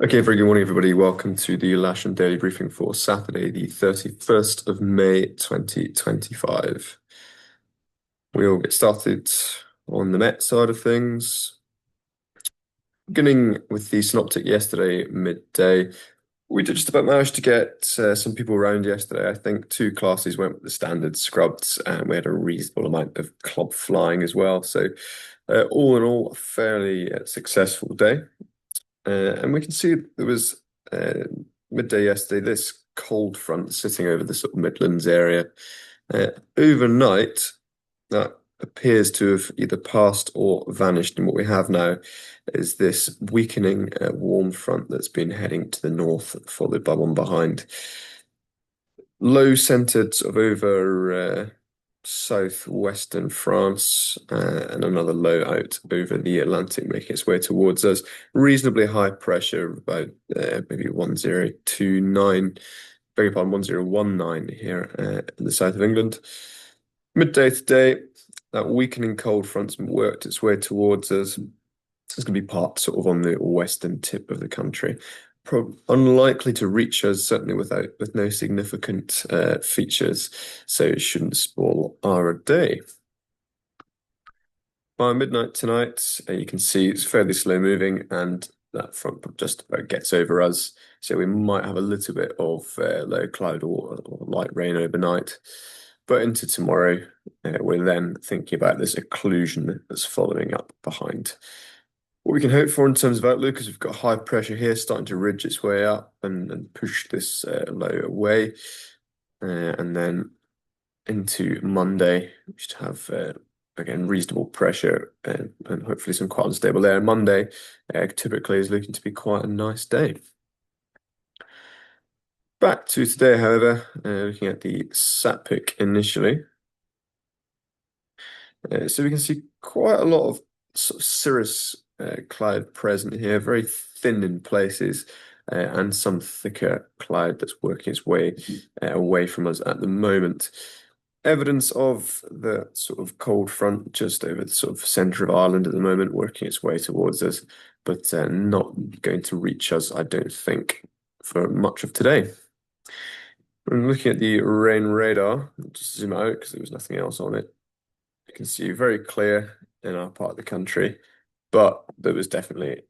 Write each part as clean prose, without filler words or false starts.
Okay, very good morning, everybody. Welcome to the Lasham Daily Briefing for Saturday, the 31st of May, 2025. We'll get started on the Met side of things. Beginning with the synoptic yesterday, midday, we did just about manage to get some people around yesterday. I think two classes went with the standard scrubs, and we had a reasonable amount of club flying as well. So, all in all, a fairly successful day. And we can see there was uh, midday yesterday, this cold front sitting over the sort of Midlands area. Overnight, that appears to have either passed or vanished. And what we have now is this weakening warm front that's been heading to the north, followed by one behind. Low centered sort of over southwestern France, and another low out over the Atlantic, making its way towards us. Reasonably high pressure, about maybe 1029, beg your pardon, 1019 here in the south of England. Midday today, that weakening cold front's worked its way towards us. It's going to be parked sort of on the western tip of the country. Unlikely to reach us, certainly with no significant features, so it shouldn't spoil our day. By midnight tonight, you can see it's fairly slow moving, and that front just about gets over us. So we might have a little bit of low cloud or light rain overnight. But into tomorrow, we're then thinking about this occlusion that's following up behind. What we can hope for in terms of outlook is we've got high pressure here starting to ridge its way up and push this low away. And then into Monday, we should have, again, reasonable pressure and hopefully some quite unstable air. Monday typically is looking to be quite a nice day. Back to today, however, looking at the sat pic initially. So we can see quite a lot of sort of cirrus cloud present here, very thin in places, and some thicker cloud that's working its way away from us at the moment. Evidence of the sort of cold front just over the sort of centre of Ireland at the moment, working its way towards us, but not going to reach us, I don't think, for much of today. I'm looking at the rain radar, just zoom out because there was nothing else on it. You can see very clear in our part of the country, but there was definitely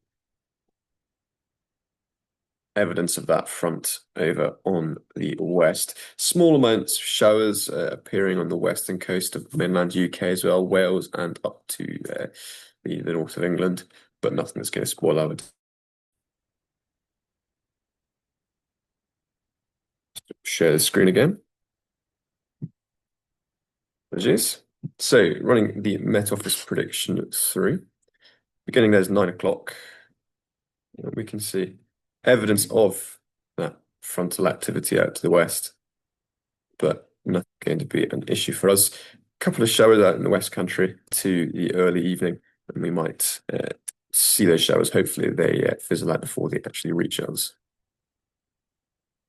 evidence of that front over on the west. Small amounts of showers appearing on the western coast of mainland UK as well, Wales and up to the north of England, but nothing that's going to spoil our. Share the screen again. Apologies. So running the Met Office prediction through. Beginning there's 9 o'clock. We can see evidence of that frontal activity out to the west, but not going to be an issue for us. A couple of showers out in the West Country to the early evening, and we might see those showers. Hopefully they fizzle out before they actually reach us.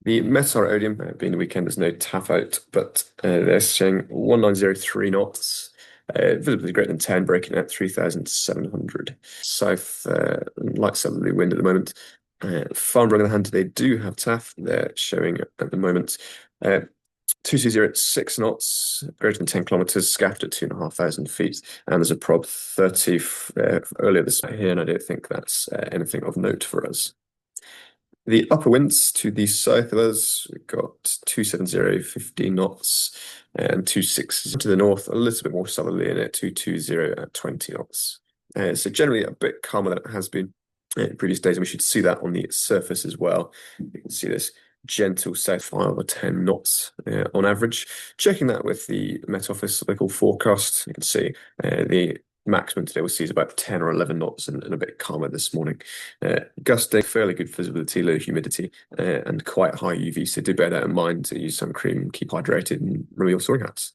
The Meteor Odium, being the weekend, there's no taff out, but they're showing 1903 knots. Visibility greater than 10, breaking at 3,700. South, light southerly wind at the moment. Farnborough, on the other hand, they do have taff. They're showing at the moment 220 at 6 knots, greater than 10 kilometers, scaffed at 2,500 feet. And there's a prob 30 earlier this here, and I don't think that's anything of note for us. The upper winds to the south of us, we've got 270, 15 knots, and 260 to the north, a little bit more southerly in it, 220 at 20 knots. So generally a bit calmer than it has been in previous days, and we should see that on the surface as well. You can see this gentle south 5 or 10 knots on average. Checking that with the Met Office local forecast, you can see the maximum today we'll see is about 10 or 11 knots and a bit calmer this morning. Gusting, fairly good visibility, low humidity, and quite high UV. So do bear that in mind to use sun cream, keep hydrated, and remove your soaring hats.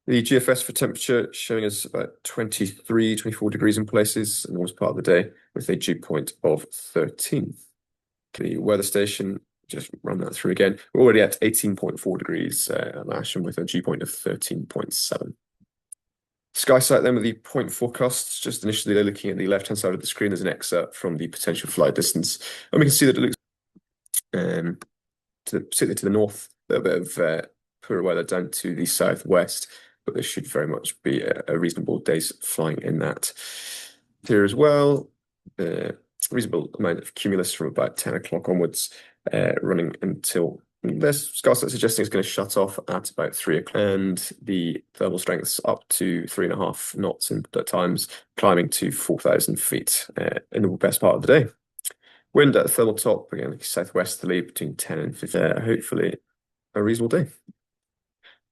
The GFS for temperature showing us about 23, 24 degrees in places, and almost part of the day with a dew point of 13. The weather station, just run that through again. We're already at 18.4 degrees at Lasham with a dew point of 13.7. Sky sight then with the point forecasts. Just initially, they're looking at the left-hand side of the screen as an excerpt from the potential flight distance. And we can see that it looks um, particularly to the north, a little bit of poorer weather down to the southwest, but there should very much be a reasonable day's flying in that. Here as well, reasonable amount of cumulus from about 10 o'clock onwards, running until there's scouts that suggesting it's going to shut off at about 3 o'clock, and the thermal strength's up to 3.5 knots at times, climbing to 4,000 feet in the best part of the day. Wind at thermal top, again, southwesterly between 10 and 15. Hopefully, a reasonable day.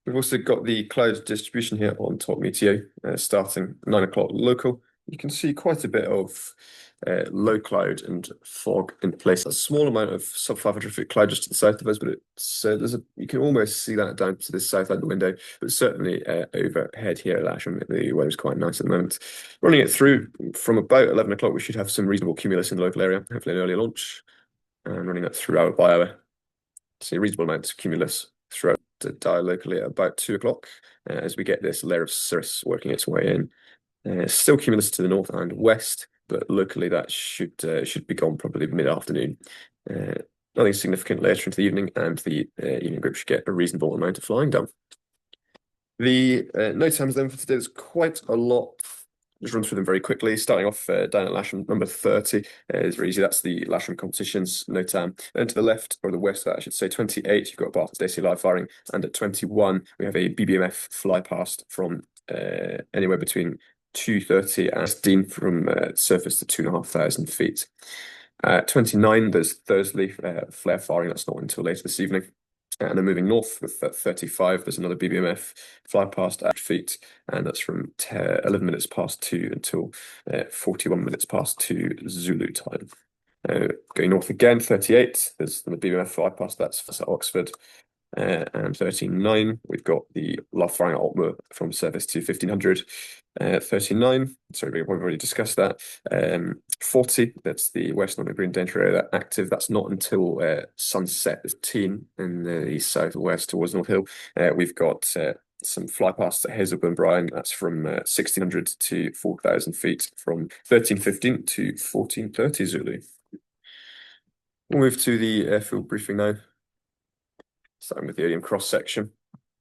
We've also got the cloud distribution here on top Meteo, starting 9 o'clock local. You can see quite a bit of low cloud and fog in place. A small amount of sub 500-foot cloud just to the south of us, but it's you can almost see that down to the south out of the window. But certainly overhead here at Lasham, the weather's quite nice at the moment. Running it through from about 11 o'clock, we should have some reasonable cumulus in the local area, hopefully an early launch, and running that through hour by hour. See a reasonable amount of cumulus throughout to die locally at about 2 o'clock as we get this layer of cirrus working its way in. Still cumulus to the north and west, but locally that should be gone probably mid-afternoon. Nothing significant later into the evening, and the evening group should get a reasonable amount of flying done. The night times then for today, there's quite a lot. Just run through them very quickly. Starting off down at Lasham, number 30 is very easy. That's the Lasham competitions NOTAM. Then to the left, or the west, I should say, 28, you've got Barton Stacey live firing. And at 21, we have a BBMF fly past from anywhere between 230 and 16 from surface to 2,500 feet. 29, there's Thursley flare firing. That's not until later this evening. And then moving north with 35, there's another BBMF fly past at feet, and that's from 11 minutes past 2 until 41 minutes past 2 Zulu time. Going north again, 38, there's the BBMF fly past, that's at Oxford. And 39, we've got the live firing at Altmer from surface to 1500. 39, sorry, we've already discussed that. 40, that's the West Northern Green Danger area active. That's not until sunset 15 in the southwest towards North Hill. We've got some fly pasts at Hazelburn Bryan. That's from 1600 to 4,000 feet, from 1315 to 1430 Zulu. We'll move to the airfield briefing now. Starting with the Odium cross section.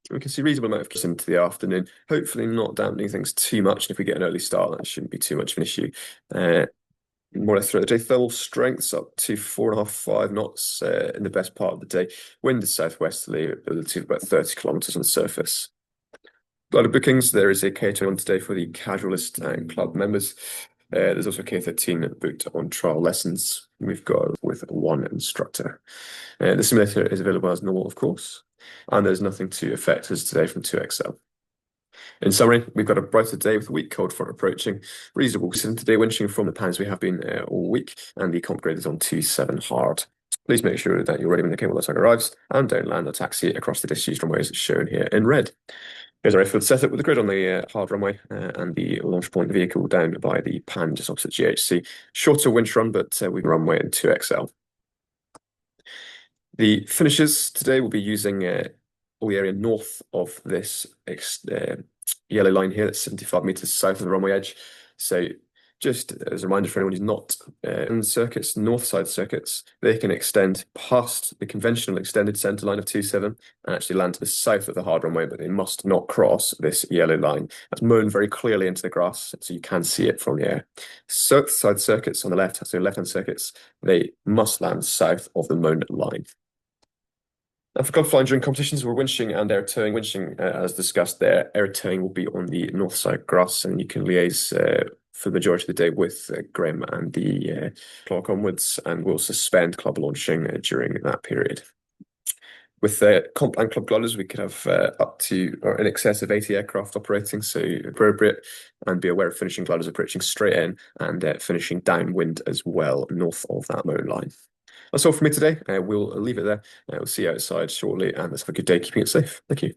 We can see reasonable amount of kiss into the afternoon, hopefully not dampening things too much. And if we get an early start, that shouldn't be too much of an issue. More or less throughout the day, thermal strengths up to 4.5, 5 knots in the best part of the day. Wind is southwesterly, ability of about 30 kilometers on the surface. Glider bookings, there is a K21 today for the casualist and club members. There's also a K13 booked on trial lessons. We've got with one instructor. The simulator is available as normal, of course, and there's nothing to affect us today from 2XL. In summary, we've got a brighter day with a weak cold front approaching. Reasonable today, winching from the pans we have been all week, and the comp grade is on 27 hard. Please make sure that you're ready when the cable light arrives, and don't land or taxi across the disused runways shown here in red. Here's our airfield setup with the grid on the hard runway and the launch point vehicle down by the pan just opposite GHC. Shorter winch run, but we can runway in 2XL. The finishers today will be using all the area north of this yellow line here, that's 75 meters south of the runway edge. So just as a reminder for anyone who's not in circuits, north side circuits, they can extend past the conventional extended centre line of 27 and actually land to the south of the hard runway, but they must not cross this yellow line. That's mown very clearly into the grass, so you can see it from the air. South side circuits on the left, so left-hand circuits, they must land south of the mown line. And for club flying during competitions, we're winching and air towing. Winching, as discussed there, air towing will be on the north side grass, and you can liaise for the majority of the day with Graham and the clock onwards, and we'll suspend club launching during that period. With comp and club gliders, we could have up to or in excess of 80 aircraft operating, so appropriate, and be aware of finishing gliders approaching straight in and finishing downwind as well, north of that mown line. That's all from me today. We'll leave it there. We'll see you outside shortly, and let's have a good day keeping it safe. Thank you.